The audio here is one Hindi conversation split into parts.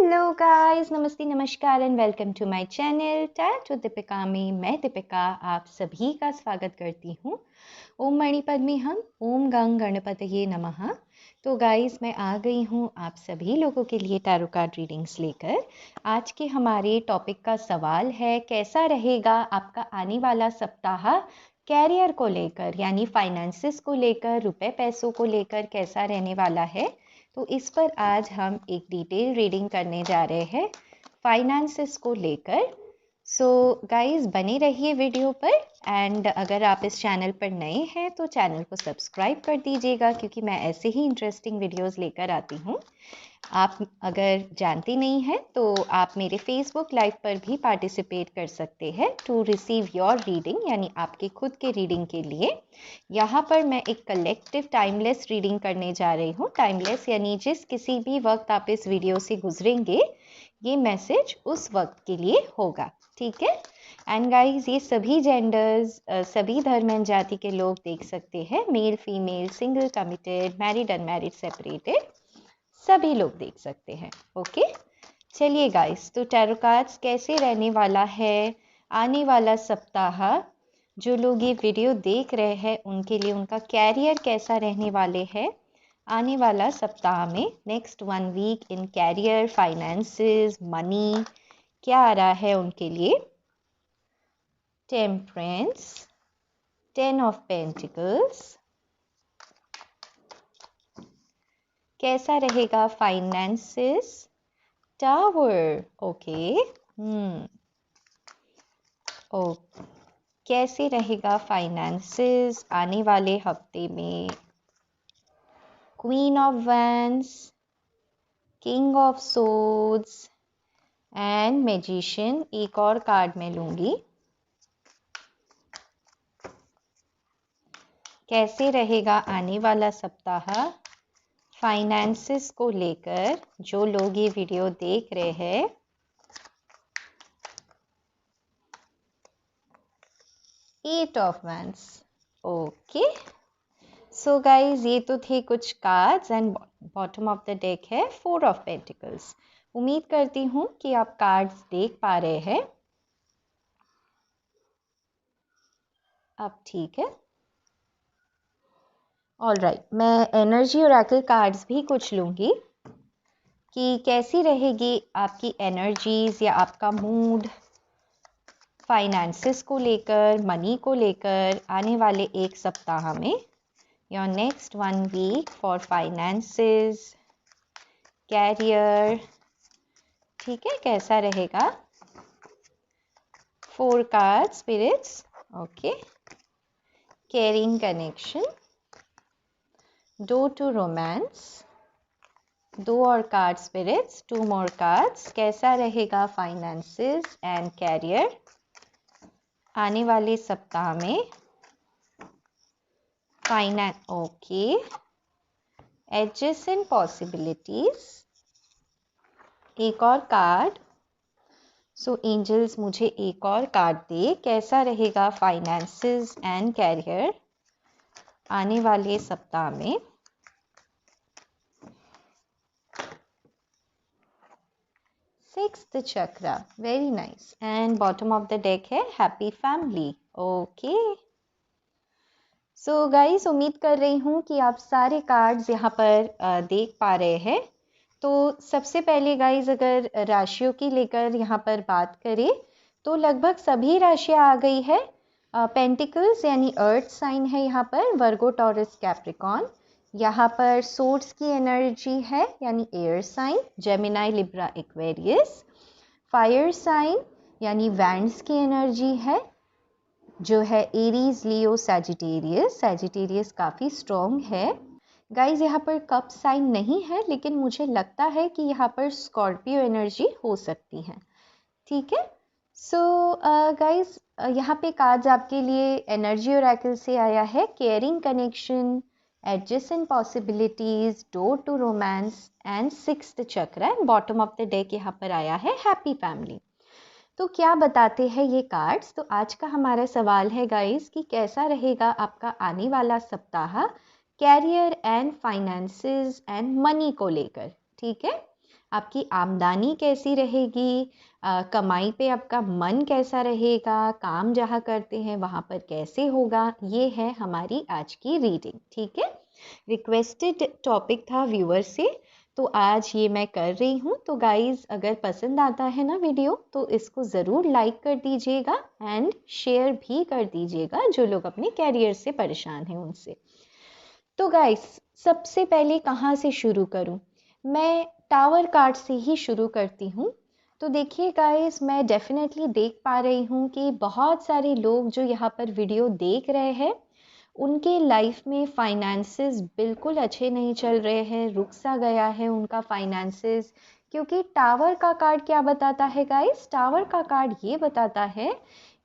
हेलो गाइस, नमस्ते, नमस्कार and welcome to my channel टैट विद दीपिका में मैं दीपिका आप सभी का स्वागत करती हूँ। ओम मणि पद्मे हम ओम गंग गणपतये नमः। तो गाइस मैं आ गई हूँ आप सभी लोगों के लिए टैरो कार्ड रीडिंग्स लेकर। आज के हमारे टॉपिक का सवाल है, कैसा रहेगा आपका आने वाला सप्ताह कैरियर को लेकर, यानी फाइनेंसेस को लेकर, रुपए पैसों को लेकर कैसा रहने वाला है। तो इस पर आज हम एक डिटेल रीडिंग करने जा रहे हैं फाइनेंसेस को लेकर। सो गाइस बने रहिए वीडियो पर, एंड अगर आप इस चैनल पर नए हैं तो चैनल को सब्सक्राइब कर दीजिएगा, क्योंकि मैं ऐसे ही इंटरेस्टिंग वीडियोस लेकर आती हूँ। आप अगर जानते नहीं हैं तो आप मेरे फेसबुक लाइव पर भी पार्टिसिपेट कर सकते हैं टू रिसीव योर रीडिंग, यानी आपके खुद के रीडिंग के लिए। यहाँ पर मैं एक कलेक्टिव टाइमलेस रीडिंग करने जा रही हूँ। टाइमलेस यानी जिस किसी भी वक्त आप इस वीडियो से गुजरेंगे ये मैसेज उस वक्त के लिए होगा, ठीक है। एंड गाइज ये सभी जेंडर्स, सभी धर्म एंड जाति के लोग देख सकते हैं। Male, female, single, committed, married, unmarried, separated, सभी लोग देख सकते हैं। ओके चलिए गाइस, तो टैरो कार्ड्स कैसे रहने वाला है आने वाला सप्ताह, जो लोग ये वीडियो देख रहे हैं उनके लिए उनका कैरियर कैसा रहने वाले हैं आने वाला सप्ताह में। नेक्स्ट 1 वीक इन कैरियर, फाइनेंसेस, मनी क्या आ रहा है उनके लिए। टेम्परेंस, 10 ऑफ पेंटिकल्स, कैसा रहेगा फाइनेंसेस, टावर, ओके। ओ कैसे रहेगा फाइनेंसेस आने वाले हफ्ते में। Queen of wands, king of swords and magician. एक और कार्ड मैं लूंगी। कैसे रहेगा आने वाला सप्ताह फाइनेंसेस को लेकर, जो लोग ये वीडियो देख रहे हैं। Eight of wands, okay. So guys ये तो थे कुछ cards, and bottom of the deck है 4 ऑफ पेंटिकल्स। उम्मीद करती हूँ कि आप कार्ड्स देख पा रहे हैं। अब ठीक है, ऑल राइट। मैं एनर्जी ओरेकल कार्ड्स भी कुछ लूँगी कि कैसी रहेगी आपकी एनर्जीज या आपका मूड फाइनेंसेस को लेकर, मनी को लेकर आने वाले एक सप्ताह में। Your next 1 week for finances, career, ठीक है, कैसा रहेगा। 4 card spirits, okay. Caring connection, door to romance, 2 और कार्ड स्पिरिट्स, 2 मोर कार्ड्स। कैसा रहेगा फाइनेंसेस एंड कैरियर आने वाले सप्ताह में। ओके। एडजेसेंट पॉसिबिलिटीज, एक और कार्ड। सो एंजल्स मुझे एक और कार्ड दे, कैसा रहेगा फाइनेंसेस एंड कैरियर आने वाले सप्ताह में। Sixth chakra, very nice. And bottom of the deck है happy family, okay. So guys उम्मीद कर रही हूँ कि आप सारे कार्ड्स यहाँ पर देख पा रहे हैं। तो सबसे पहले गाइस अगर राशियों की लेकर यहाँ पर बात करें तो लगभग सभी राशियाँ आ गई है। पेंटिकल्स यानी अर्थ साइन है यहाँ पर, वर्गो, टॉरस, कैप्रिकॉन। यहाँ पर सोर्ड्स की एनर्जी है यानी air sign, Gemini, Libra, Aquarius. Fire sign यानी वैंड्स की एनर्जी है, जो है एरीज, लियो, सैजिटेरियस। सैजिटेरियस काफ़ी स्ट्रॉन्ग है। गाइज यहाँ पर कप साइन नहीं है, लेकिन मुझे लगता है कि यहाँ पर स्कॉर्पियो एनर्जी हो सकती है, ठीक है। सो गाइज यहाँ पे कार्ड्स आपके लिए एनर्जी ओरेकल से आया है caring connection, adjacent possibilities, door to romance and sixth chakra. And bottom of the deck यहाँ पर आया है हैप्पी फैमिली। तो क्या बताते हैं ये कार्ड्स। तो आज का हमारा सवाल है गाइस कि कैसा रहेगा आपका आने वाला सप्ताह career and finances and money को लेकर, ठीक है। आपकी आमदनी कैसी रहेगी, कमाई पे आपका मन कैसा रहेगा, काम जहाँ करते हैं वहाँ पर कैसे होगा, ये है हमारी आज की रीडिंग। ठीक है, रिक्वेस्टेड टॉपिक था व्यूअर से, तो आज ये मैं कर रही हूँ। तो गाइज अगर पसंद आता है ना वीडियो तो इसको ज़रूर लाइक कर दीजिएगा एंड शेयर भी कर दीजिएगा जो लोग अपने कैरियर से परेशान हैं उनसे। तो गाइस सबसे पहले कहाँ से शुरू करूँ? मैं टावर कार्ड से ही शुरू करती हूँ। तो देखिए गाइस, मैं डेफिनेटली देख पा रही हूँ कि बहुत सारे लोग जो यहाँ पर वीडियो देख रहे हैं उनके लाइफ में फाइनेंसेस बिल्कुल अच्छे नहीं चल रहे हैं, रुक सा गया है उनका फाइनेंसेस। क्योंकि टावर का कार्ड क्या बताता है गाइस? टावर का कार्ड ये बताता है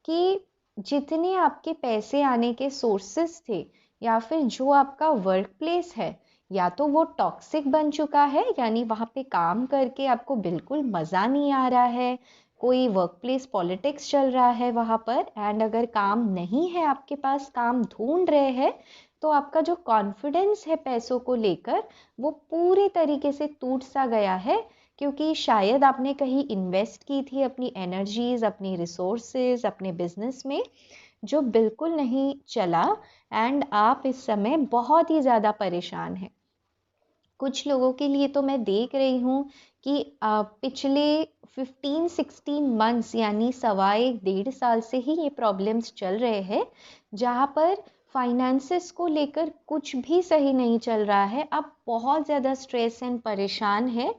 कि जितने आपके पैसे आने के सोर्सेस थे या फिर जो आपका वर्क प्लेस है, या तो वो टॉक्सिक बन चुका है, यानी वहाँ पे काम करके आपको बिल्कुल मज़ा नहीं आ रहा है, कोई वर्क प्लेस पॉलिटिक्स चल रहा है वहाँ पर, एंड अगर काम नहीं है आपके पास, काम ढूंढ रहे हैं, तो आपका जो कॉन्फिडेंस है पैसों को लेकर वो पूरी तरीके से टूट सा गया है। क्योंकि शायद आपने कहीं इन्वेस्ट की थी अपनी एनर्जीज, अपनी रिसोर्सेज अपने बिजनेस में, जो बिल्कुल नहीं चला एंड आप इस समय बहुत ही ज़्यादा परेशान हैं। कुछ लोगों के लिए तो मैं देख रही हूँ कि पिछले 15-16 मंथ्स यानी सवा एक 1.5 साल से ही ये प्रॉब्लम्स चल रहे हैं, जहाँ पर फाइनेंसेस को लेकर कुछ भी सही नहीं चल रहा है। आप बहुत ज़्यादा स्ट्रेस एंड परेशान है,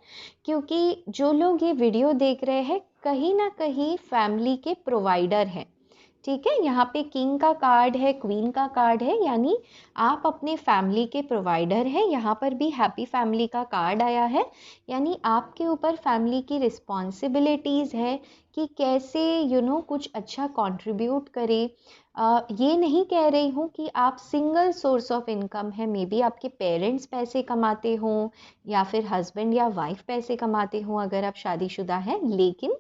क्योंकि जो लोग ये वीडियो देख रहे हैं कहीं ना कहीं फैमिली के प्रोवाइडर हैं। ठीक है, यहाँ पे किंग का कार्ड है, क्वीन का कार्ड है, यानी आप अपने फैमिली के प्रोवाइडर हैं। यहाँ पर भी हैप्पी फैमिली का कार्ड आया है, यानी आपके ऊपर फैमिली की रिस्पॉन्सिबिलिटीज़ है कि कैसे कुछ अच्छा कंट्रीब्यूट करें। ये नहीं कह रही हूँ कि आप सिंगल सोर्स ऑफ इनकम है, मे बी आपके पेरेंट्स पैसे कमाते हों या फिर हस्बैंड या वाइफ पैसे कमाते हों अगर आप शादीशुदा हैं, लेकिन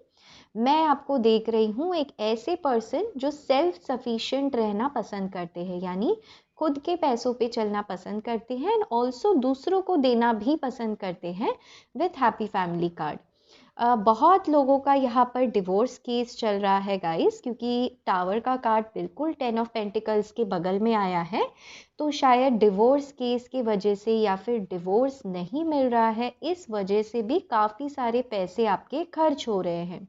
मैं आपको देख रही हूँ एक ऐसे पर्सन जो सेल्फ सफिशिएंट रहना पसंद करते हैं, यानी खुद के पैसों पे चलना पसंद करते हैं एंड ऑल्सो दूसरों को देना भी पसंद करते हैं विथ हैप्पी फैमिली कार्ड। बहुत लोगों का यहाँ पर डिवोर्स केस चल रहा है गाइस, क्योंकि टावर का कार्ड बिल्कुल 10 ऑफ पेंटिकल्स के बगल में आया है। तो शायद डिवोर्स केस की वजह से या फिर डिवोर्स नहीं मिल रहा है, इस वजह से भी काफ़ी सारे पैसे आपके खर्च हो रहे हैं।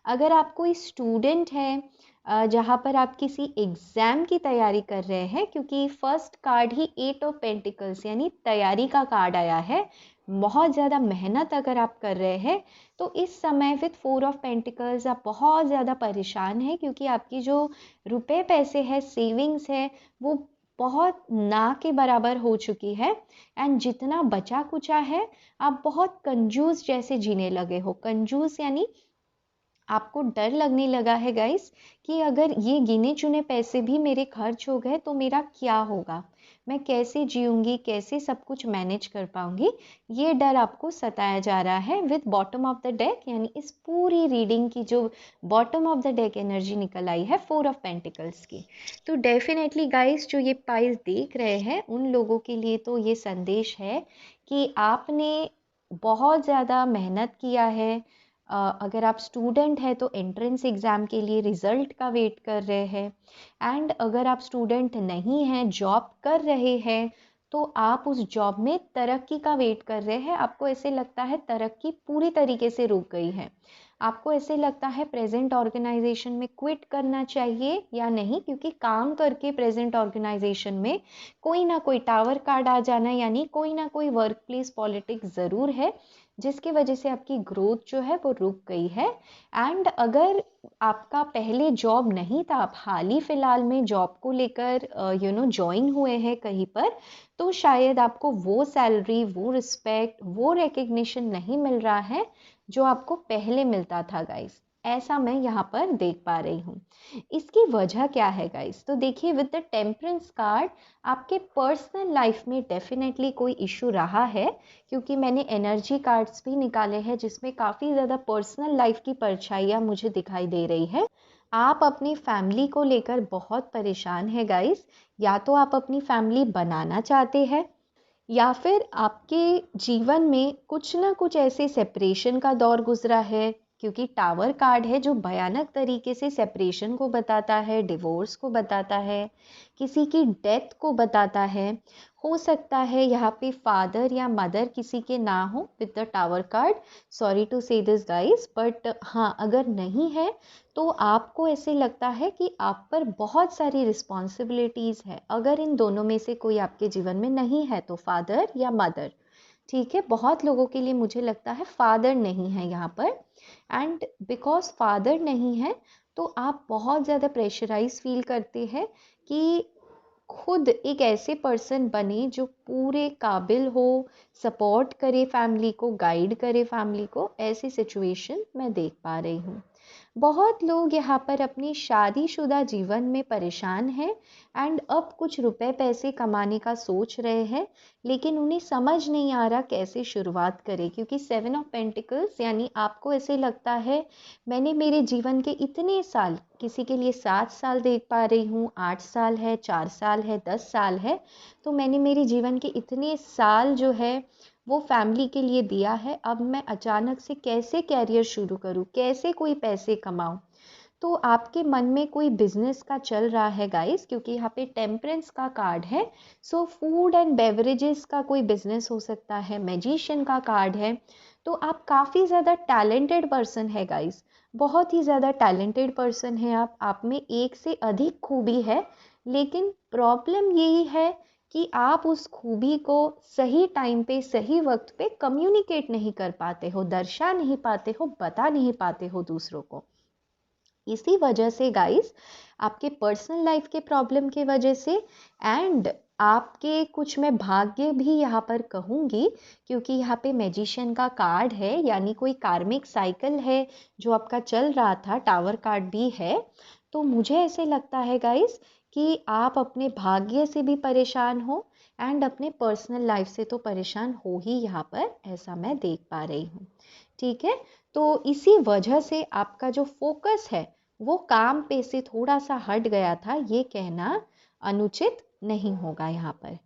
अगर आप कोई स्टूडेंट है जहाँ पर आप किसी एग्ज़ाम की तैयारी कर रहे हैं, क्योंकि first card he 8 of pentacles यानी तैयारी का कार्ड आया है, बहुत ज़्यादा मेहनत अगर आप कर रहे हैं, तो इस समय विथ 4 ऑफ पेंटिकल्स आप बहुत ज़्यादा परेशान हैं, क्योंकि आपकी जो रुपए पैसे है, सेविंग्स है, वो बहुत ना के बराबर हो चुकी है। एंड जितना बचा कुचा है आप बहुत कंजूस जैसे जीने लगे हो। कंजूस यानी आपको डर लगने लगा है गाइस कि अगर ये गिने चुने पैसे भी मेरे खर्च हो गए तो मेरा क्या होगा, मैं कैसे जीऊंगी, कैसे सब कुछ मैनेज कर पाऊंगी। ये डर आपको सताया जा रहा है with bottom of the deck, यानी इस पूरी रीडिंग की जो bottom of the deck energy निकल आई है 4 ऑफ पेंटिकल्स की। तो डेफिनेटली गाइस जो ये पाइल्स देख रहे हैं उन लोगों के लिए तो ये संदेश है कि आपने बहुत ज़्यादा मेहनत किया है। अगर आप स्टूडेंट है तो एंट्रेंस एग्ज़ाम के लिए रिज़ल्ट का वेट कर रहे हैं, एंड अगर आप स्टूडेंट नहीं हैं, जॉब कर रहे हैं, तो आप उस जॉब में तरक्की का वेट कर रहे हैं। आपको ऐसे लगता है तरक्की पूरी तरीके से रुक गई है, आपको ऐसे लगता है प्रेजेंट ऑर्गेनाइजेशन में क्विट करना चाहिए या नहीं, क्योंकि काम करके प्रेजेंट ऑर्गेनाइजेशन में कोई ना कोई टावर कार्ड आ जाना, यानी कोई ना कोई वर्क प्लेस पॉलिटिक्स ज़रूर है जिसकी वजह से आपकी ग्रोथ जो है वो रुक गई है। एंड अगर आपका पहले जॉब नहीं था, आप हाल ही फिलहाल में जॉब को लेकर ज्वाइन हुए हैं कहीं पर, तो शायद आपको वो सैलरी, वो रिस्पेक्ट, वो रिकग्निशन नहीं मिल रहा है जो आपको पहले मिलता था गाइस। ऐसा मैं यहाँ पर देख पा रही हूँ। इसकी वजह क्या है गाइस? तो देखिए विद द टेम्परेंस कार्ड आपके पर्सनल लाइफ में डेफिनेटली कोई इशू रहा है, क्योंकि मैंने एनर्जी कार्ड्स भी निकाले हैं जिसमें काफ़ी ज़्यादा पर्सनल लाइफ की परछाइयाँ मुझे दिखाई दे रही है। आप अपनी फैमिली को लेकर बहुत परेशान है गाइस, या तो आप अपनी फैमिली बनाना चाहते हैं या फिर आपके जीवन में कुछ ना कुछ ऐसे सेपरेशन का दौर गुजरा है, क्योंकि टावर कार्ड है जो भयानक तरीके से सेपरेशन को बताता है, डिवोर्स को बताता है, किसी की डेथ को बताता है। हो सकता है यहाँ पे फादर या मदर किसी के ना हो with the tower card. Sorry to say this guys, but हाँ, अगर नहीं है तो आपको ऐसे लगता है कि आप पर बहुत सारी रिस्पॉन्सिबिलिटीज़ है। अगर इन दोनों में से कोई आपके जीवन में नहीं है तो फादर या मदर, ठीक है। बहुत लोगों के लिए मुझे लगता है फादर नहीं है यहाँ पर, एंड बिकॉज फादर नहीं है तो आप बहुत ज़्यादा प्रेशराइज फील करते हैं कि खुद एक ऐसे पर्सन बने जो पूरे काबिल हो, सपोर्ट करे फैमिली को, गाइड करे फैमिली को। ऐसी सिचुएशन मैं देख पा रही हूँ। बहुत लोग यहाँ पर अपनी शादीशुदा जीवन में परेशान हैं एंड अब कुछ रुपए पैसे कमाने का सोच रहे हैं, लेकिन उन्हें समझ नहीं आ रहा कैसे शुरुआत करें, क्योंकि 7 ऑफ पेंटिकल्स यानी आपको ऐसे लगता है मैंने मेरे जीवन के इतने साल, किसी के लिए 7 साल देख पा रही हूँ, 8 साल है, 4 साल है, 10 साल है, तो मैंने मेरे जीवन के इतने साल जो है वो फैमिली के लिए दिया है। अब मैं अचानक से कैसे कैरियर शुरू करूँ, कैसे कोई पैसे कमाऊँ। तो आपके मन में कोई बिजनेस का चल रहा है गाइस, क्योंकि यहाँ पे टेम्परेंस का कार्ड है। सो फूड एंड बेवरेजेस का कोई बिजनेस हो सकता है, मैजिशियन का कार्ड है। तो आप काफ़ी ज़्यादा टैलेंटेड पर्सन है गाइस, बहुत ही ज़्यादा टैलेंटेड पर्सन है आप में एक से अधिक खूबी है, लेकिन प्रॉब्लम यही है कि आप उस खूबी को सही टाइम पे, सही वक्त पे कम्युनिकेट नहीं कर पाते हो, दर्शा नहीं पाते हो, बता नहीं पाते हो दूसरों को। इसी वजह से गाइस, आपके पर्सनल लाइफ के प्रॉब्लम के वजह से एंड आपके कुछ मैं भाग्य भी यहाँ पर कहूँगी, क्योंकि यहाँ पे मैजिशियन का कार्ड है, यानी कोई कार्मिक साइकिल है जो आपका चल रहा था, टावर कार्ड भी है। तो मुझे ऐसे लगता है गाइस कि आप अपने भाग्य से भी परेशान हो एंड अपने पर्सनल लाइफ से तो परेशान हो ही यहाँ पर, ऐसा मैं देख पा रही हूँ। ठीक है, तो इसी वजह से आपका जो फोकस है वो काम पे से थोड़ा सा हट गया था, ये कहना अनुचित नहीं होगा यहाँ पर।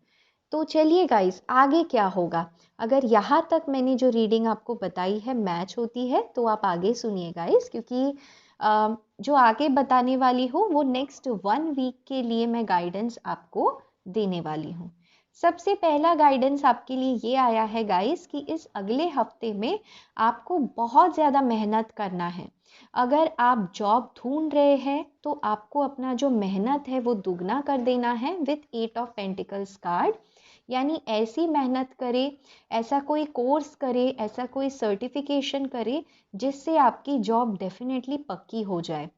तो चलिए गाइस, आगे क्या होगा। अगर यहाँ तक मैंने जो रीडिंग आपको बताई है मैच होती है तो आप आगे सुनिए गाइस, क्योंकि जो आगे बताने वाली हूँ वो नेक्स्ट 1 वीक के लिए मैं गाइडेंस आपको देने वाली हूँ। सबसे पहला गाइडेंस आपके लिए ये आया है गाइस कि इस अगले हफ्ते में आपको बहुत ज़्यादा मेहनत करना है। अगर आप जॉब ढूंढ रहे हैं तो आपको अपना जो मेहनत है वो दुगना कर देना है विथ 8 ऑफ पेंटिकल्स कार्ड। यानी ऐसी मेहनत करे, ऐसा कोई कोर्स करे, ऐसा कोई सर्टिफिकेशन करे जिससे आपकी जॉब डेफिनेटली पक्की हो जाए,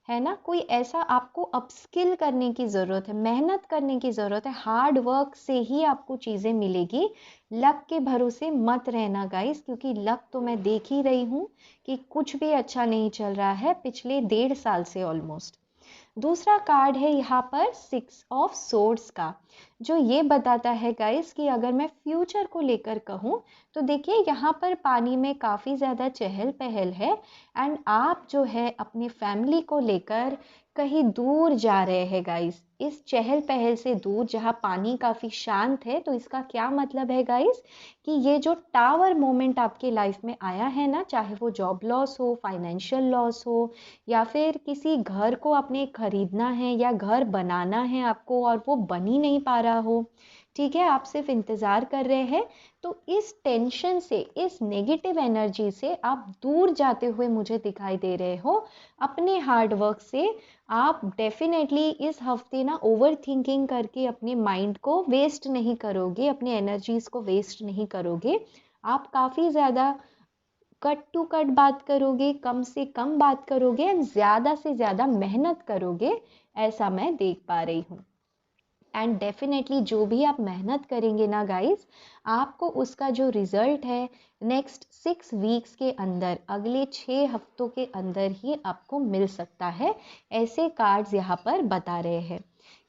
है ना। कोई ऐसा आपको अपस्किल करने की ज़रूरत है, मेहनत करने की ज़रूरत है, हार्ड वर्क से ही आपको चीज़ें मिलेगी। लक के भरोसे मत रहना गाइस, क्योंकि लक तो मैं देख ही रही हूँ कि कुछ भी अच्छा नहीं चल रहा है पिछले 1.5 साल से ऑलमोस्ट। दूसरा कार्ड है यहाँ पर 6 ऑफ सोर्ड्स का, जो ये बताता है गाइस कि अगर मैं फ्यूचर को लेकर कहूँ तो देखिए यहाँ पर पानी में काफ़ी ज़्यादा चहल पहल है एंड आप जो है अपनी फैमिली को लेकर कहीं दूर जा रहे हैं गाइस, इस चहल पहल से दूर, जहाँ पानी काफ़ी शांत है। तो इसका क्या मतलब है गाइस कि ये जो टावर मोमेंट आपके लाइफ में आया है ना, चाहे वो जॉब लॉस हो, फाइनेंशियल लॉस हो, या फिर किसी घर को आपने खरीदना है या घर बनाना है आपको और वो बन ही नहीं पा रहा हो, ठीक है, आप सिर्फ इंतज़ार कर रहे हैं, तो इस टेंशन से, इस नेगेटिव एनर्जी से आप दूर जाते हुए मुझे दिखाई दे रहे हो। अपने हार्ड वर्क से आप डेफिनेटली इस हफ्ते ना ओवर थिंकिंग करके अपने माइंड को वेस्ट नहीं करोगे, अपने एनर्जीज को वेस्ट नहीं करोगे। आप काफ़ी ज़्यादा कट टू कट बात करोगे, कम से कम बात करोगे एंड ज़्यादा से ज़्यादा मेहनत करोगे, ऐसा मैं देख पा रही हूँ। एंड डेफिनेटली जो भी आप मेहनत करेंगे ना गाइस, आपको उसका जो रिजल्ट है नेक्स्ट 6 वीक्स के अंदर, अगले 6 हफ्तों के अंदर ही आपको मिल सकता है, ऐसे कार्ड्स यहाँ पर बता रहे हैं।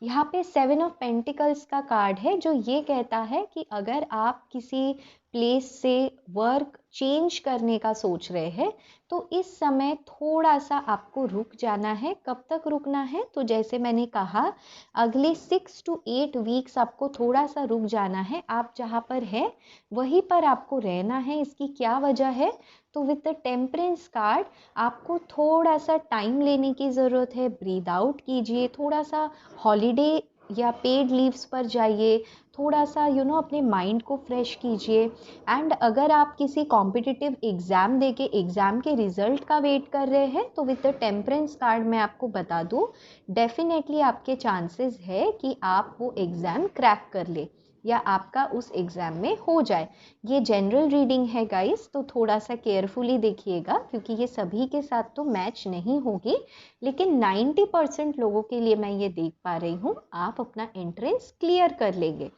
यहाँ पे 7 ऑफ पेंटिकल्स का कार्ड है जो ये कहता है कि अगर आप किसी प्लेस से वर्क चेंज करने का सोच रहे हैं, तो इस समय थोड़ा सा आपको रुक जाना है। कब तक रुकना है? तो जैसे मैंने कहा, अगले 6 to 8 वीक्स आपको थोड़ा सा रुक जाना है। आप जहाँ पर है वहीं पर आपको रहना है। इसकी क्या वजह है? तो विद द टेम्परेंस कार्ड आपको थोड़ा सा टाइम लेने की ज़रूरत है। ब्रीद आउट कीजिए, थोड़ा सा हॉलीडे या पेड लीव्स पर जाइए, थोड़ा सा अपने माइंड को फ्रेश कीजिए। एंड अगर आप किसी कॉम्पिटिटिव एग्ज़ाम देके एग्ज़ाम के रिज़ल्ट का वेट कर रहे हैं, तो विद द टेम्परेंस कार्ड मैं आपको बता दूँ, डेफिनेटली आपके चांसेस है कि आप वो एग्ज़ाम क्रैक कर ले या आपका उस एग्ज़ाम में हो जाए। ये जनरल रीडिंग है गाइस, तो थोड़ा सा केयरफुली देखिएगा, क्योंकि ये सभी के साथ तो मैच नहीं होगी, लेकिन 90% लोगों के लिए मैं ये देख पा रही हूँ, आप अपना एंट्रेंस क्लियर कर लेंगे।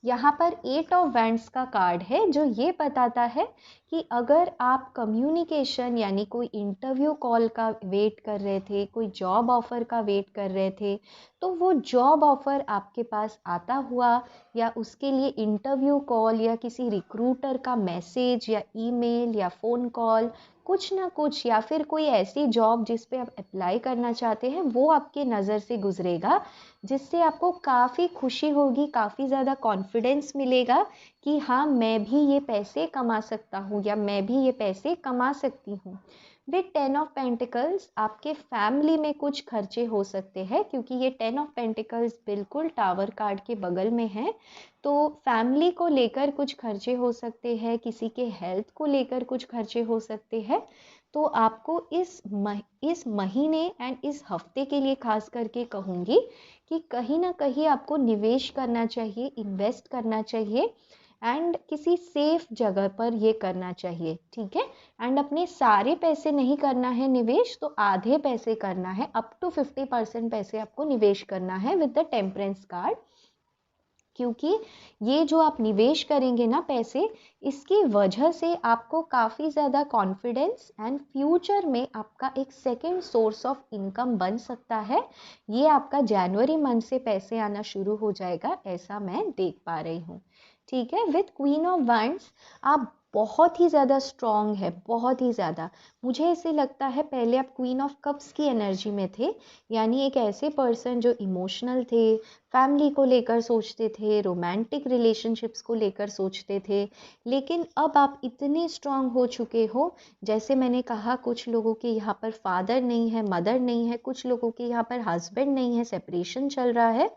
यहाँ पर 8 ऑफ वैंड्स का कार्ड है, जो ये बताता है कि अगर आप कम्युनिकेशन यानी कोई इंटरव्यू कॉल का वेट कर रहे थे, कोई जॉब ऑफ़र का वेट कर रहे थे, तो वो जॉब ऑफ़र आपके पास आता हुआ, या उसके लिए इंटरव्यू कॉल या किसी रिक्रूटर का मैसेज या ईमेल या फ़ोन कॉल, कुछ ना कुछ, या फिर कोई ऐसी जॉब जिस पे आप अप्लाई करना चाहते हैं, वो आपके नज़र से गुजरेगा, जिससे आपको काफ़ी खुशी होगी, काफ़ी ज़्यादा कॉन्फिडेंस मिलेगा कि हाँ, मैं भी ये पैसे कमा सकता हूँ या मैं भी ये पैसे कमा सकती हूँ। विद 10 ऑफ पेंटिकल्स आपके फैमिली में कुछ खर्चे हो सकते हैं, क्योंकि ये 10 ऑफ पेंटिकल्स बिल्कुल टावर कार्ड के बगल में है। तो फैमिली को लेकर कुछ खर्चे हो सकते हैं, किसी के हेल्थ को लेकर कुछ खर्चे हो सकते हैं। तो आपको इस महीने एंड इस हफ्ते के लिए खास करके कहूँगी कि कहीं ना कहीं आपको निवेश करना चाहिए, इन्वेस्ट करना चाहिए, एंड किसी सेफ जगह पर ये करना चाहिए, ठीक है। एंड अपने सारे पैसे नहीं करना है निवेश, तो आधे पैसे करना है, अप टू 50% पैसे आपको निवेश करना है विद द टेम्परेंस कार्ड। क्योंकि ये जो आप निवेश करेंगे ना पैसे, इसकी वजह से आपको काफ़ी ज़्यादा कॉन्फिडेंस एंड फ्यूचर में आपका एक सेकंड सोर्स ऑफ इनकम बन सकता है। ये आपका जनवरी मंथ से पैसे आना शुरू हो जाएगा, ऐसा मैं देख पा रही हूँ, ठीक है। विथ क्वीन ऑफ वैंड्स आप बहुत ही ज़्यादा स्ट्रॉन्ग है, बहुत ही ज़्यादा। मुझे ऐसे लगता है पहले आप क्वीन ऑफ कप्स की एनर्जी में थे, यानी एक ऐसे पर्सन जो इमोशनल थे, फैमिली को लेकर सोचते थे, रोमांटिक रिलेशनशिप्स को लेकर सोचते थे। लेकिन अब आप इतने स्ट्रांग हो चुके हो, जैसे मैंने कहा, कुछ लोगों के यहाँ पर फादर नहीं है, मदर नहीं है, कुछ लोगों के यहाँ पर हस्बैंड नहीं है, सेपरेशन चल रहा है,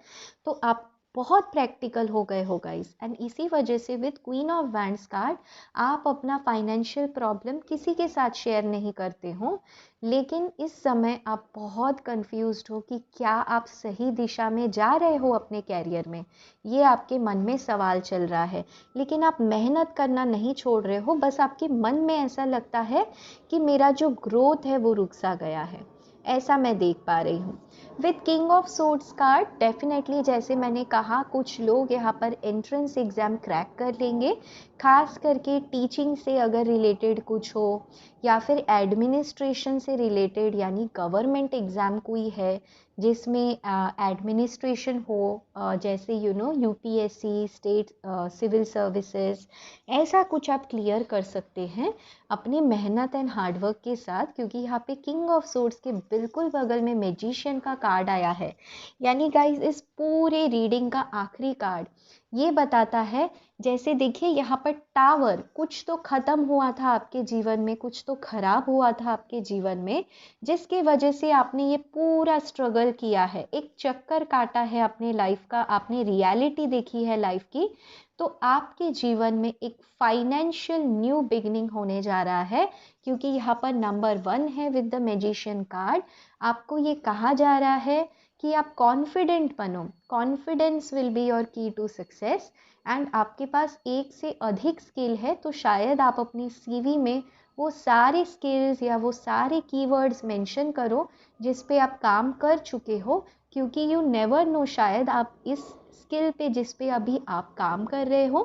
तो आप बहुत प्रैक्टिकल हो गए हो गाइस। एंड इसी वजह से with queen of wands card आप अपना फाइनेंशियल प्रॉब्लम किसी के साथ शेयर नहीं करते हो, लेकिन इस समय आप बहुत कंफ्यूज्ड हो कि क्या आप सही दिशा में जा रहे हो अपने कैरियर में, ये आपके मन में सवाल चल रहा है। लेकिन आप मेहनत करना नहीं छोड़ रहे हो, बस आपके मन में ऐसा लगता है कि मेरा जो ग्रोथ है वो रुक सा गया है, ऐसा मैं देख पा रही हूँ। With king of swords card definitely, जैसे मैंने कहा, कुछ लोग यहाँ पर एंट्रेंस एग्ज़ाम क्रैक कर लेंगे, खास करके टीचिंग से अगर रिलेटेड कुछ हो, या फिर एडमिनिस्ट्रेशन से रिलेटेड, यानी गवर्नमेंट एग्ज़ाम कोई है जिसमें एडमिनिस्ट्रेशन हो, जैसे यूपीएससी, स्टेट सिविल सर्विसेज, ऐसा कुछ आप क्लियर कर सकते हैं अपनी मेहनत एंड हार्डवर्क के साथ। क्योंकि यहाँ पे किंग ऑफ सोर्ड्स के बिल्कुल बगल में मैजिशियन का कार्ड आया है, यानी गाइस इस पूरे रीडिंग का आखिरी कार्ड ये बताता है, जैसे देखिए यहाँ पर टावर, कुछ तो ख़त्म हुआ था आपके जीवन में, कुछ तो खराब हुआ था आपके जीवन में, जिसके वजह से आपने ये पूरा स्ट्रगल किया है, एक चक्कर काटा है अपने लाइफ का, आपने रियलिटी देखी है लाइफ की। तो आपके जीवन में एक फाइनेंशियल न्यू बिगनिंग होने जा रहा है, क्योंकि यहाँ पर नंबर 1 है विद द मैजिशियन कार्ड। आपको ये कहा जा रहा है कि आप कॉन्फिडेंट बनो, कॉन्फिडेंस विल बी योर की टू सक्सेस। एंड आपके पास एक से अधिक स्किल है, तो शायद आप अपनी सीवी में वो सारे स्किल्स या वो सारे कीवर्ड्स मेंशन करो जिस पे आप काम कर चुके हो, क्योंकि यू नेवर नो, शायद आप इस स्किल पे जिस पे अभी आप काम कर रहे हो,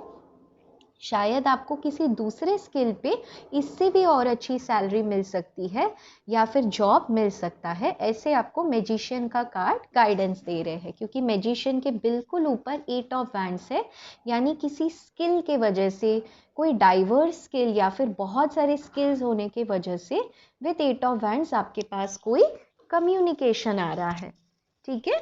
शायद आपको किसी दूसरे स्किल पे इससे भी और अच्छी सैलरी मिल सकती है या फिर जॉब मिल सकता है। ऐसे आपको मैजिशियन का कार्ड गाइडेंस दे रहे हैं, क्योंकि मैजिशियन के बिल्कुल ऊपर 8 ऑफ वैंड्स है, यानी किसी स्किल के वजह से, कोई डाइवर्स स्किल या फिर बहुत सारे स्किल्स होने के वजह से विथ 8 ऑफ वैंड्स आपके पास कोई कम्युनिकेशन आ रहा है। ठीक है,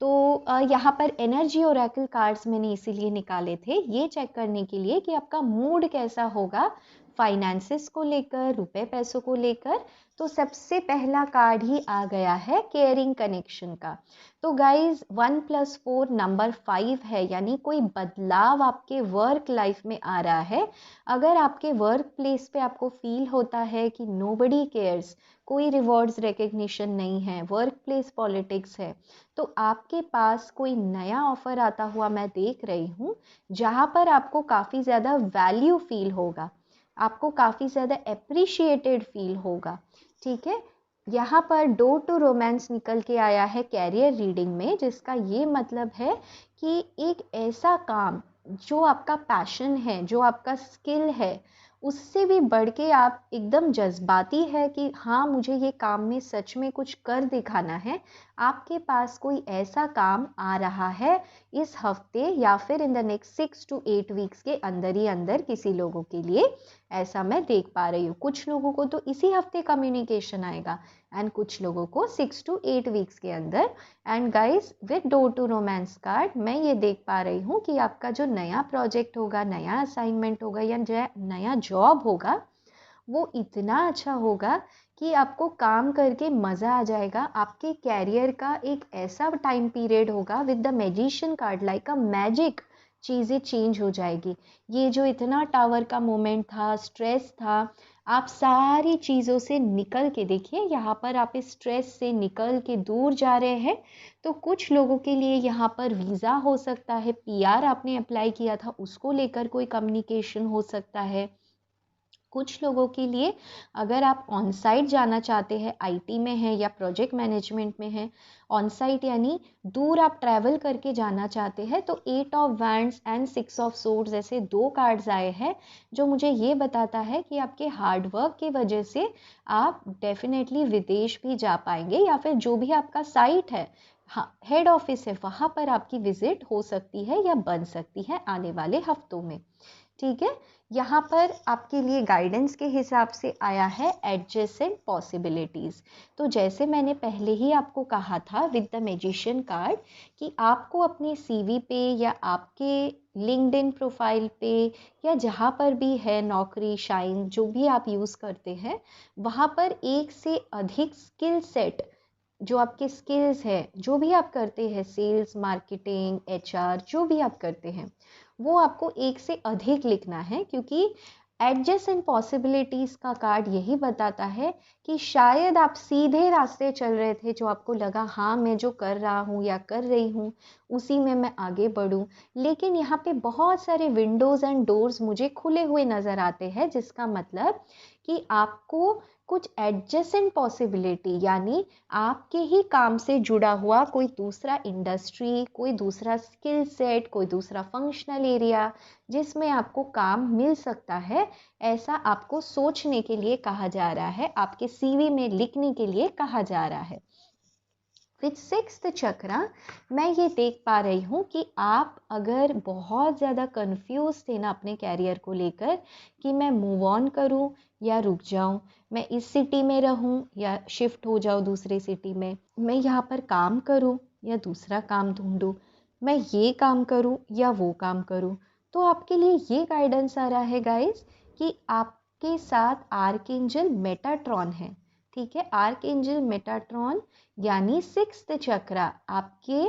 तो यहाँ पर एनर्जी ओरेकल कार्ड्स मैंने इसीलिए निकाले थे, ये चेक करने के लिए कि आपका मूड कैसा होगा फाइनेंसेस को लेकर, रुपए पैसों को लेकर। तो सबसे पहला कार्ड ही आ गया है केयरिंग कनेक्शन का। तो गाइज 1+4 नंबर 5 है, यानी कोई बदलाव आपके वर्क लाइफ में आ रहा है। अगर आपके वर्क प्लेस पे आपको फील होता है कि नोबडी केयर्स, कोई रिवॉर्ड्स रिकग्निशन नहीं है, वर्क प्लेस पॉलिटिक्स है, तो आपके पास कोई नया ऑफर आता हुआ मैं देख रही हूँ, जहाँ पर आपको काफ़ी ज़्यादा वैल्यू फील होगा, आपको काफ़ी ज़्यादा अप्रिशिएटेड फील होगा। ठीक है, यहाँ पर डोर टू रोमांस निकल के आया है कैरियर रीडिंग में, जिसका ये मतलब है कि एक ऐसा काम जो आपका पैशन है, जो आपका स्किल है, उससे भी बढ़ के आप एकदम जज्बाती है कि हाँ मुझे ये काम में सच में कुछ कर दिखाना है। आपके पास कोई ऐसा काम आ रहा है इस हफ्ते या फिर in the next 6 to 8 weeks के अंदर ही अंदर किसी लोगों के लिए, ऐसा मैं देख पा रही हूँ। कुछ लोगों को तो इसी हफ्ते कम्युनिकेशन आएगा एंड कुछ लोगों को 6 to 8 वीक्स के अंदर। And guys with door to romance card मैं ये देख पा रही हूँ कि आपका जो नया प्रोजेक्ट होगा, नया असाइनमेंट होगा या नया जॉब होगा, वो इतना अच्छा होगा कि आपको काम करके मज़ा आ जाएगा। आपके कैरियर का एक ऐसा टाइम पीरियड होगा with the magician card, like a magic, चीज़ें चेंज हो जाएगी। ये जो इतना टावर का मोमेंट था, स्ट्रेस था, आप सारी चीज़ों से निकल के देखिए, यहाँ पर आप इस स्ट्रेस से निकल के दूर जा रहे हैं। तो कुछ लोगों के लिए यहाँ पर वीज़ा हो सकता है, पीआर आपने अप्लाई किया था उसको लेकर कोई कम्युनिकेशन हो सकता है। कुछ लोगों के लिए अगर आप ऑन साइट जाना चाहते हैं, आईटी में हैं या प्रोजेक्ट मैनेजमेंट में हैं, ऑन साइट यानी दूर आप ट्रैवल करके जाना चाहते हैं, तो 8 of wands and 6 of swords ऐसे 2 कार्ड्स आए हैं, जो मुझे ये बताता है कि आपके हार्डवर्क की वजह से आप डेफिनेटली विदेश भी जा पाएंगे, या फिर जो भी आपका साइट है, हाँ हेड ऑफिस है, वहाँ पर आपकी विजिट हो सकती है या बन सकती है आने वाले हफ्तों में। ठीक है, यहाँ पर आपके लिए गाइडेंस के हिसाब से आया है एडजेसेंट पॉसिबिलिटीज़। तो जैसे मैंने पहले ही आपको कहा था विद द मैजिशियन कार्ड कि आपको अपने सीवी पे या आपके लिंक्डइन प्रोफाइल पे या जहाँ पर भी है नौकरी, शाइन, जो भी आप यूज़ करते हैं, वहाँ पर एक से अधिक स्किल सेट, जो आपके स्किल्स है, जो भी आप करते हैं, सेल्स, मार्केटिंग, एचआर, जो भी आप करते हैं, वो आपको एक से अधिक लिखना है। क्योंकि एडजेसेंट पॉसिबिलिटीज़ का कार्ड यही बताता है कि शायद आप सीधे रास्ते चल रहे थे, जो आपको लगा हाँ मैं जो कर रहा हूँ या कर रही हूँ उसी में मैं आगे बढ़ूँ, लेकिन यहाँ पे बहुत सारे विंडोज़ एंड डोर्स मुझे खुले हुए नज़र आते हैं, जिसका मतलब कि आपको कुछ एडजेसेंट पॉसिबिलिटी, यानी आपके ही काम से जुड़ा हुआ कोई दूसरा इंडस्ट्री, कोई दूसरा स्किल सेट, कोई दूसरा फंक्शनल एरिया जिसमें आपको काम मिल सकता है, ऐसा आपको सोचने के लिए कहा जा रहा है, आपके सीवी में लिखने के लिए कहा जा रहा है। विद 6th चक्रा मैं ये देख पा रही हूँ कि आप अगर बहुत ज़्यादा कंफ्यूज थे ना अपने कैरियर को लेकर कि मैं मूव ऑन करूँ या रुक जाऊँ, मैं इस सिटी में रहूँ या शिफ्ट हो जाऊँ दूसरी सिटी में, मैं यहाँ पर काम करूँ या दूसरा काम ढूंढूँ, मैं ये काम करूँ या वो काम करूँ, तो आपके लिए ये गाइडेंस आ रहा है गाइस कि आपके साथ आर्कएंजल मेटाट्रॉन है। ठीक है, आर्कएंजल मेटाट्रॉन यानी 6th चक्रा आपके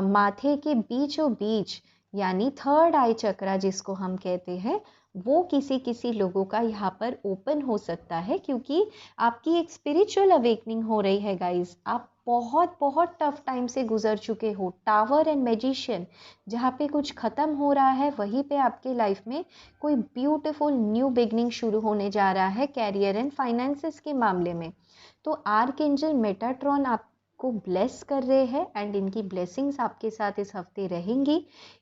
माथे के बीचों बीच, यानी 3rd आई चक्रा जिसको हम कहते हैं, वो किसी लोगों का यहाँ पर ओपन हो सकता है, क्योंकि आपकी एक स्पिरिचुअल अवेकनिंग हो रही है गाइस। आप बहुत बहुत टफ टाइम से गुजर चुके हो, टावर एंड मैजिशियन, जहाँ पे कुछ ख़त्म हो रहा है वहीं पे आपके लाइफ में कोई ब्यूटीफुल न्यू बिगनिंग शुरू होने जा रहा है कैरियर एंड फाइनेंसेस के मामले में। तो आर्कएंजल मेटाट्रॉन आपको ब्लेस कर रहे हैं एंड इनकी ब्लेसिंग्स आपके साथ इस हफ्ते रहेंगी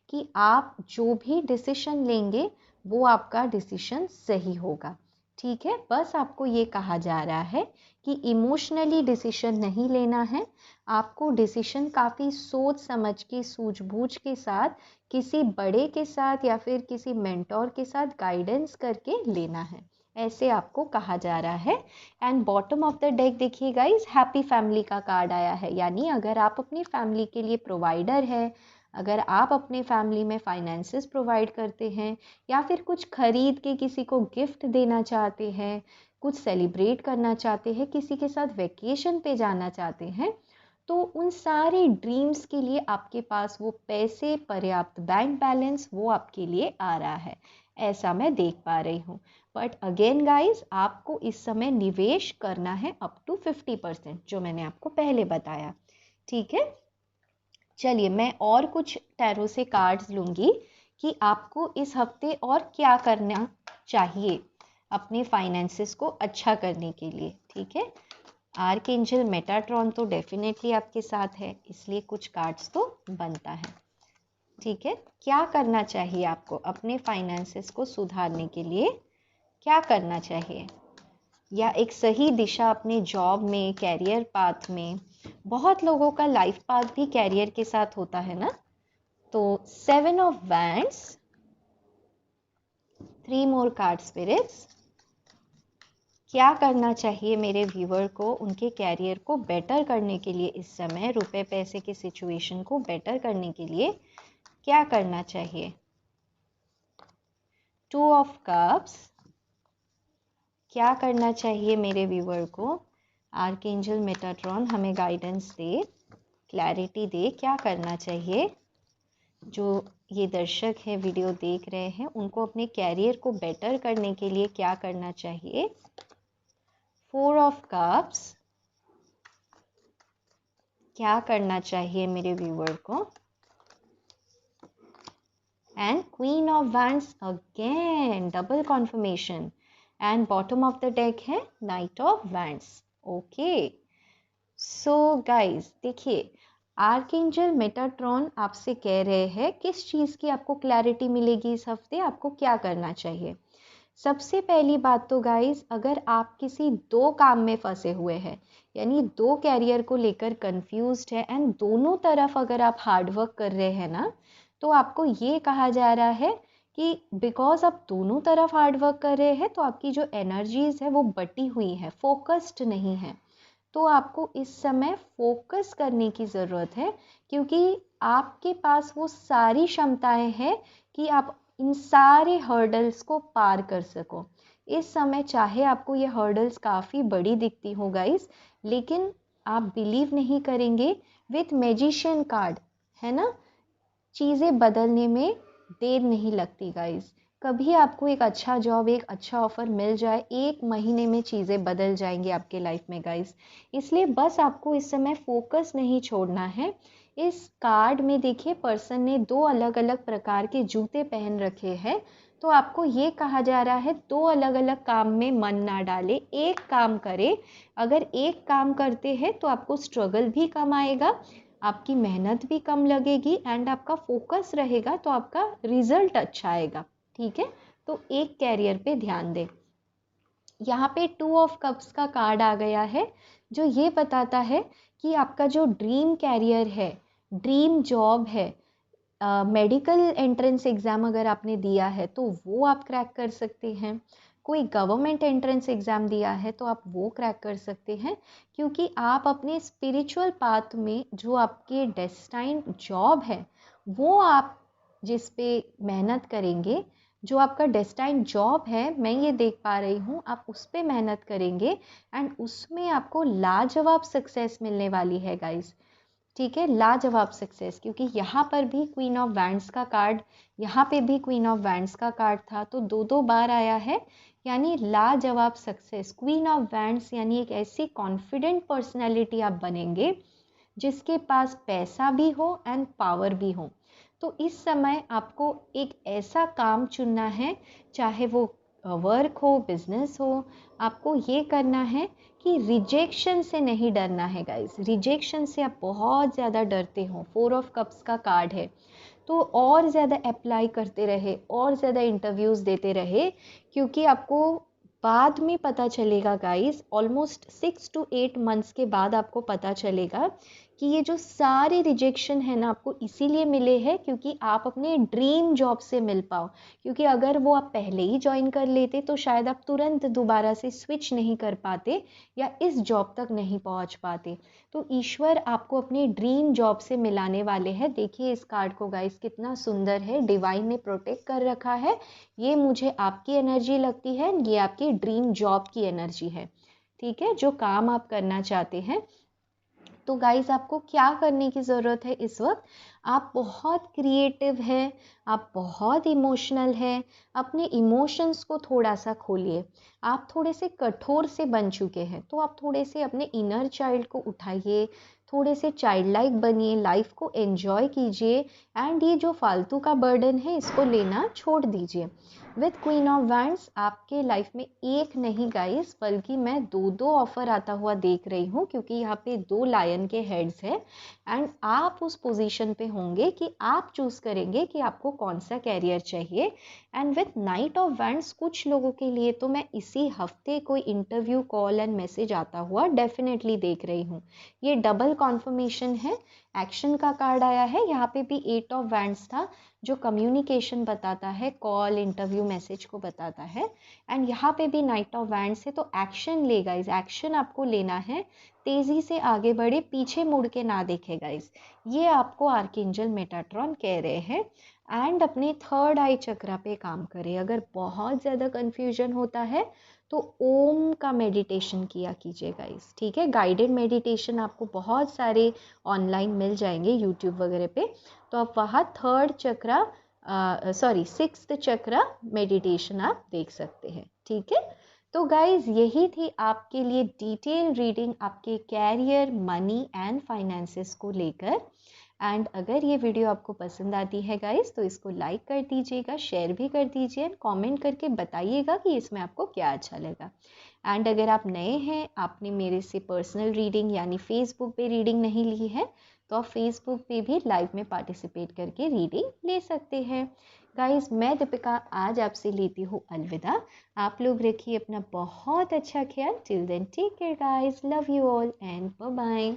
कि आप जो भी डिसीजन लेंगे वो आपका डिसीजन सही होगा। ठीक है, बस आपको ये कहा जा रहा है कि इमोशनली डिसीजन नहीं लेना है, आपको डिसीजन काफ़ी सोच समझ के, सूझबूझ के साथ, किसी बड़े के साथ या फिर किसी मेंटोर के साथ गाइडेंस करके लेना है, ऐसे आपको कहा जा रहा है। And bottom of the deck देखिए गाइस, हैप्पी फैमिली का कार्ड आया है, यानी अगर आप अपनी फैमिली के लिए प्रोवाइडर है, अगर आप अपने फैमिली में फाइनेंसेस प्रोवाइड करते हैं या फिर कुछ खरीद के किसी को गिफ्ट देना चाहते हैं, कुछ सेलिब्रेट करना चाहते हैं, किसी के साथ वेकेशन पे जाना चाहते हैं, तो उन सारे ड्रीम्स के लिए आपके पास वो पैसे, पर्याप्त बैंक बैलेंस वो आपके लिए आ रहा है, ऐसा मैं देख पा रही हूँ। बट अगेन गाइज, आपको इस समय निवेश करना है अप टू 50%, जो मैंने आपको पहले बताया। ठीक है, चलिए मैं और कुछ टैरो से कार्ड्स लूँगी कि आपको इस हफ्ते और क्या करना चाहिए अपने फाइनेंसेस को अच्छा करने के लिए। ठीक है, आर्कएंजल मेटाट्रॉन तो डेफिनेटली आपके साथ है, इसलिए कुछ कार्ड्स तो बनता है। ठीक है, क्या करना चाहिए आपको अपने फाइनेंसेस को सुधारने के लिए, क्या करना चाहिए, या एक सही दिशा अपने जॉब में, कैरियर पाथ में। बहुत लोगों का लाइफ पाथ भी कैरियर के साथ होता है ना। तो 7 of wands, 3 more card spirits, क्या करना चाहिए मेरे व्यूअर को उनके कैरियर को बेटर करने के लिए, इस समय रुपए पैसे के सिचुएशन को बेटर करने के लिए क्या करना चाहिए। 2 ऑफ कप्स, क्या करना चाहिए मेरे व्यूअर को, आर्कएंजल मेटाट्रॉन हमें गाइडेंस दे, क्लैरिटी दे, क्या करना चाहिए। जो ये दर्शक हैं, वीडियो देख रहे हैं, उनको अपने कैरियर को बेटर करने के लिए क्या करना चाहिए। 4 ऑफ कप्स, क्या करना चाहिए मेरे व्यूअर को। And queen of wands, again double confirmation. And bottom of the deck है knight of wands. Okay, so guys देखिए, आर्कएंजल मेटाट्रॉन आपसे कह रहे हैं किस चीज़ की आपको क्लैरिटी मिलेगी इस हफ्ते, आपको क्या करना चाहिए। सबसे पहली बात तो गाइज, अगर आप किसी 2 काम में फंसे हुए हैं, यानी 2 कैरियर को लेकर कंफ्यूज्ड है एंड दोनों तरफ अगर आप हार्डवर्क कर रहे हैं ना, तो आपको ये कहा जा रहा है कि बिकॉज आप दोनों तरफ हार्डवर्क कर रहे हैं तो आपकी जो एनर्जीज है वो बटी हुई है, फोकस्ड नहीं है। तो आपको इस समय फोकस करने की ज़रूरत है, क्योंकि आपके पास वो सारी क्षमताएं हैं कि आप इन सारे हर्डल्स को पार कर सको। इस समय चाहे आपको ये हर्डल्स काफ़ी बड़ी दिखती हो गाइस, लेकिन आप बिलीव नहीं करेंगे, विथ मैजिशियन कार्ड है ना, चीज़ें बदलने में देर नहीं लगती गाइस। कभी आपको एक अच्छा जॉब, एक अच्छा ऑफर मिल जाए, 1 महीने में चीज़ें बदल जाएंगी आपके लाइफ में गाइस। इसलिए बस आपको इस समय फोकस नहीं छोड़ना है। इस कार्ड में देखिए, पर्सन ने 2 अलग अलग प्रकार के जूते पहन रखे हैं, तो आपको ये कहा जा रहा है 2 अलग अलग काम में मन ना डाले, एक काम करे। अगर एक काम करते हैं तो आपको स्ट्रगल भी कम आएगा, आपकी मेहनत भी कम लगेगी एंड आपका फोकस रहेगा, तो आपका रिजल्ट अच्छा आएगा। ठीक है, तो एक कैरियर पे ध्यान दें। यहाँ पे 2 ऑफ कप्स का कार्ड आ गया है, जो ये बताता है कि आपका जो ड्रीम कैरियर है, ड्रीम जॉब है, मेडिकल एंट्रेंस एग्ज़ाम अगर आपने दिया है तो वो आप क्रैक कर सकते हैं। कोई गवर्नमेंट एंट्रेंस एग्ज़ाम दिया है तो आप वो क्रैक कर सकते हैं, क्योंकि आप अपने स्पिरिचुअल पाथ में जो आपके डेस्टाइन्ड जॉब है, वो आप जिस पे मेहनत करेंगे, जो आपका डेस्टाइन्ड जॉब है, मैं ये देख पा रही हूँ, आप उस पे मेहनत करेंगे एंड उसमें आपको लाजवाब सक्सेस मिलने वाली है गाइस। ठीक है, लाजवाब सक्सेस, क्योंकि यहाँ पर भी क्वीन ऑफ वैंड्स का कार्ड, यहाँ पे भी क्वीन ऑफ वैंड्स का कार्ड था, तो 2 बार आया है, यानी लाजवाब सक्सेस। क्वीन ऑफ वैंड्स यानी एक ऐसी कॉन्फिडेंट पर्सनैलिटी आप बनेंगे जिसके पास पैसा भी हो एंड पावर भी हो। तो इस समय आपको एक ऐसा काम चुनना है, चाहे वो वर्क हो, बिजनेस हो, आपको ये करना है कि रिजेक्शन से नहीं डरना है गाइस। रिजेक्शन से आप बहुत ज़्यादा डरते हो, 4 ऑफ कप्स का कार्ड है, तो और ज़्यादा अप्लाई करते रहे, और ज़्यादा इंटरव्यूज़ देते रहे, क्योंकि आपको बाद में पता चलेगा गाइस, ऑलमोस्ट 6 to 8 मंथ्स के बाद आपको पता चलेगा कि ये जो सारे रिजेक्शन है ना, आपको इसीलिए मिले हैं क्योंकि आप अपने ड्रीम जॉब से मिल पाओ। क्योंकि अगर वो आप पहले ही ज्वाइन कर लेते तो शायद आप तुरंत दोबारा से स्विच नहीं कर पाते या इस जॉब तक नहीं पहुंच पाते। तो ईश्वर आपको अपने ड्रीम जॉब से मिलाने वाले हैं। देखिए इस कार्ड को गाइस, कितना सुंदर है, डिवाइन ने प्रोटेक्ट कर रखा है। ये मुझे आपकी एनर्जी लगती है, ये आपकी ड्रीम जॉब की एनर्जी है। ठीक है, जो काम आप करना चाहते हैं। तो गाइस आपको क्या करने की ज़रूरत है इस वक्त? आप बहुत क्रिएटिव हैं, आप बहुत इमोशनल हैं, अपने इमोशंस को थोड़ा सा खोलिए। आप थोड़े से कठोर से बन चुके हैं, तो आप थोड़े से अपने इनर चाइल्ड को उठाइए, थोड़े से चाइल्ड लाइक बनिए, लाइफ को एंजॉय कीजिए एंड ये जो फालतू का बर्डन है इसको लेना छोड़ दीजिए। विथ क्वीन ऑफ वैंड्स आपके लाइफ में एक नहीं गाइस, बल्कि मैं दो दो ऑफर आता हुआ देख रही हूँ, क्योंकि यहाँ पे 2 लायन के हेड्स हैं एंड आप उस पोजीशन पे होंगे कि आप चूज करेंगे कि आपको कौन सा कैरियर चाहिए। And with night of wands कुछ लोगों के लिए तो मैं इसी हफ्ते कोई इंटरव्यू कॉल एंड मैसेज आता हुआ डेफिनेटली देख रही हूँ। ये डबल कॉन्फर्मेशन है, एक्शन का कार्ड आया है, यहाँ पे भी 8 ऑफ वैंड्स था जो कम्युनिकेशन बताता है, कॉल इंटरव्यू मैसेज को बताता है। एंड यहाँ पे भी नाइट ऑफ वैंड्स है, तो एक्शन ले गाइस, एक्शन आपको लेना है, तेज़ी से आगे बढ़े, पीछे मुड़ के ना देखे गाइस। ये आपको आर्कएंजल मेटाट्रॉन कह रहे हैं। एंड अपने थर्ड आई चक्रा पे काम करें। अगर बहुत ज़्यादा कन्फ्यूजन होता है तो ओम का मेडिटेशन किया कीजिए गाइस। ठीक है, गाइडेड मेडिटेशन आपको बहुत सारे ऑनलाइन मिल जाएंगे यूट्यूब वगैरह पे, तो आप वहाँ थर्ड चक्रा सिक्स्थ चक्रा मेडिटेशन आप देख सकते हैं। ठीक है, तो गाइज यही थी आपके लिए डिटेल रीडिंग आपके कैरियर, मनी एंड फाइनेंसेस को लेकर। एंड अगर ये वीडियो आपको पसंद आती है गाइज, तो इसको लाइक कर दीजिएगा, शेयर भी कर दीजिए, कमेंट करके बताइएगा कि इसमें आपको क्या अच्छा लगा। एंड अगर आप नए हैं, आपने मेरे से पर्सनल रीडिंग यानी फेसबुक पे रीडिंग नहीं ली है, तो आप फेसबुक पे भी लाइव में पार्टिसिपेट करके रीडिंग ले सकते हैं। गाइस मैं दीपिका आज आपसे लेती हूँ अलविदा। आप लोग रखिए अपना बहुत अच्छा ख्याल। Till then take care guys, love you all and bye bye.